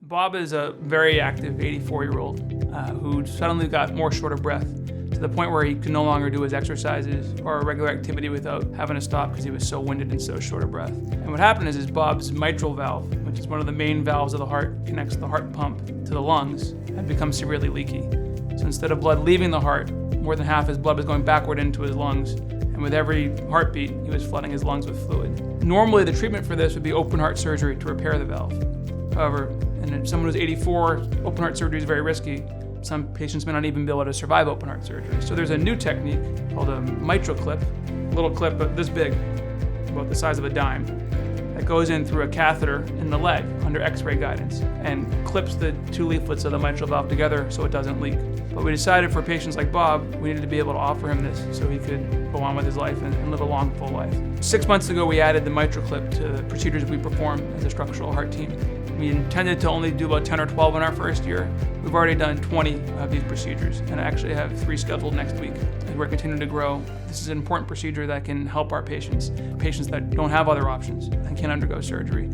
Bob is a very active 84-year-old who suddenly got more short of breath to the point where he could no longer do his exercises or regular activity without having to stop because he was so winded and so short of breath. And what happened is Bob's mitral valve, which is one of the main valves of the heart, connects the heart pump to the lungs, had become severely leaky. So instead of blood leaving the heart, more than half his blood was going backward into his lungs. And with every heartbeat, he was flooding his lungs with fluid. Normally, the treatment for this would be open heart surgery to repair the valve. However, in someone who's 84, open heart surgery is very risky. Some patients may not even be able to survive open heart surgery. So there's a new technique called a MitraClip, a little clip this big, about the size of a dime, that goes in through a catheter in the leg under X-ray guidance and clips the two leaflets of the mitral valve together so it doesn't leak. But we decided for patients like Bob, we needed to be able to offer him this so he could go on with his life and live a long, full life. 6 months ago, we added the MitraClip to the procedures we perform as a structural heart team. We intended to only do about 10 or 12 in our first year. We've already done 20 of these procedures, and I actually have 3 scheduled next week. As we're continuing to grow, this is an important procedure that can help our patients that don't have other options and can't undergo surgery.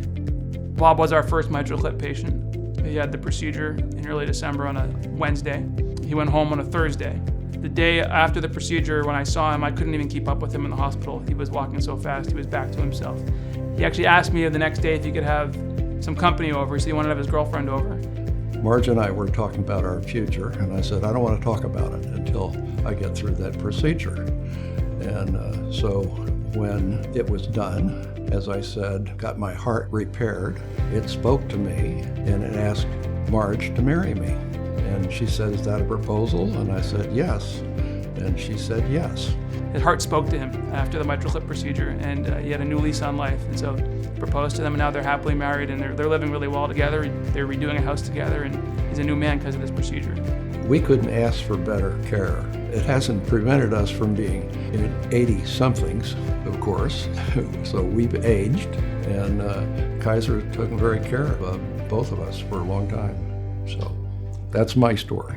Bob was our first MitraClip patient. He had the procedure in early December on a Wednesday. He went home on a Thursday. The day after the procedure, when I saw him, I couldn't even keep up with him in the hospital. He was walking so fast, he was back to himself. He actually asked me the next day if he could have some company over, so he wanted to have his girlfriend over. Marge and I were talking about our future, and I said, I don't want to talk about it until I get through that procedure. And so when it was done, as I said, got my heart repaired, it spoke to me and it asked Marge to marry me. And she said, is that a proposal? And I said, yes. And she said, yes. His heart spoke to him after the MitraClip procedure, and he had a new lease on life. And so he proposed to them, and now they're happily married, and they're living really well together. They're redoing a house together, and he's a new man because of this procedure. We couldn't ask for better care. It hasn't prevented us from being 80-somethings, of course. So we've aged, and Kaiser took very care of both of us for a long time. So that's my story.